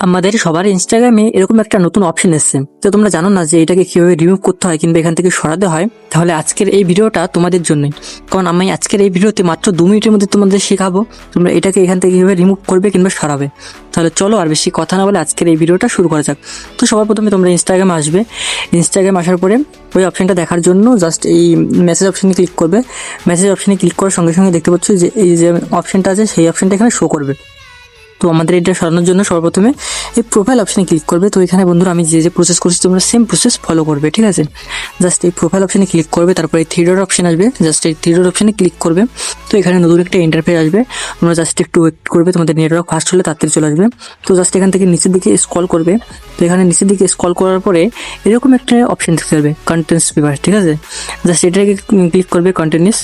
আমাদের সবার ইনস্টাগ্রামে এরকম একটা নতুন অপশন এসেছে, তো তোমরা জানো না যে এটাকে কিভাবে রিমুভ করতে হয় কিংবা এখান থেকে সরাতে হয়। তাহলে আজকের এই ভিডিওটা তোমাদের জন্যই, কারণ আমি আজকের এই ভিডিওতে মাত্র 2 মিনিটের মধ্যে তোমাদের শেখাবো তোমরা এটাকে এখান থেকে কিভাবে রিমুভ করবে কিংবা সরাবে। তাহলে চলো আর বেশি কথা না বলে আজকের এই ভিডিওটা শুরু করা যাক। তো সবার প্রথমে তোমরা ইনস্টাগ্রামে আসবে। ইনস্টাগ্রাম আসার পরে ওই অপশনটা দেখার জন্য জাস্ট এই মেসেজ অপশনে ক্লিক করবে। মেসেজ অপশনে ক্লিক করার সঙ্গে সঙ্গে দেখতে পাচ্ছ যে এই যে অপশনটা আছে সেই অপশনটা এখানে শো করবে। তো আমাদের এটা সরানোর জন্য সর্বপ্রথমে এই প্রোফাইল অপশনে ক্লিক করবে। তো এখানে বন্ধুরা আমি যে প্রসেস করছি তোমরা সেম প্রসেস ফলো করবে, ঠিক আছে। জাস্ট এই প্রোফাইল অপশনে ক্লিক করবে, তারপরে এই থ্রি ডট অপশন আসবে, জাস্ট এই থ্রি ডট অপশনে ক্লিক করবে। তো এখানে নতুন একটা ইন্টারফেস আসবে, তোমরা জাস্ট একটু ওয়েট করবে, তোমাদের নেটওয়ার্ক ফাস্ট হলে তাড়াতাড়ি চলে আসবে। তো জাস্ট এখান থেকে নিচের দিকে স্ক্রল করবে। তো এখানে নিচের দিকে স্ক্রল করার পরে এরকম একটা অপশন দেখতে পাবে, কন্টেন্টস পেপার, ঠিক আছে। জাস্ট এটাকে ক্লিক করবে, কন্টিনিউস।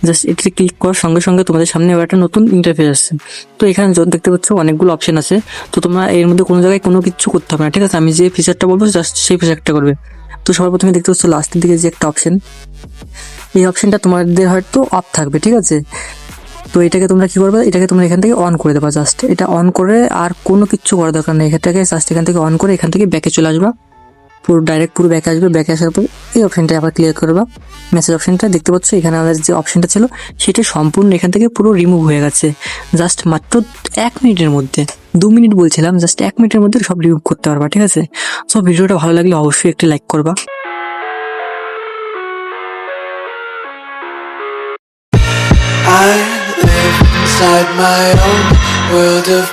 জাস্ট এটাকে ক্লিক করার সঙ্গে সঙ্গে তোমাদের সামনে এবার একটা নতুন ইন্টারফেস আসছে। তো এখানে দেখতে পাচ্ছ অনেকগুলো অপশন আছে। তো তোমরা এর মধ্যে কোনো জায়গায় কোনো কিছু করতে হবে না, ঠিক আছে। আমি যে ফিচারটা বলবো জাস্ট সেই ফিচারটা করবে। তো সবার প্রথমে দেখতে পাচ্ছ লাস্টের দিকে যে একটা অপশন, এই অপশনটা তোমাদের হয়তো অফ থাকবে, ঠিক আছে। তো এটাকে তোমরা কি করবে, এটাকে তোমরা এখান থেকে অন করে দেবা। জাস্ট এটা অন করে আর কোনো কিছু করার দরকার নেই, এটাকে জাস্ট এখান থেকে অন করে এখান থেকে ব্যাকে চলে আসবা, পুরো ডাইরেক্ট পুরো ব্যাকে আসবে। ব্যাকে আসার পর এই অপশনটা আবার ক্লিয়ার করবা। মেসেজ অপশনটা দেখতে পাচ্ছ এখানে আমাদের যে অপশনটা ছিল সেটা সম্পূর্ণ এখান থেকে পুরো রিমুভ হয়ে গেছে। জাস্ট মাত্র 1 মিনিটের মধ্যে, 2 মিনিট বলছিলাম, জাস্ট 1 মিনিটের মধ্যে সব রিমুভ করতে পারবা, ঠিক আছে। সো ভিডিওটা ভালো লাগলে অবশ্যই একটি লাইক করবা। I live inside my own world of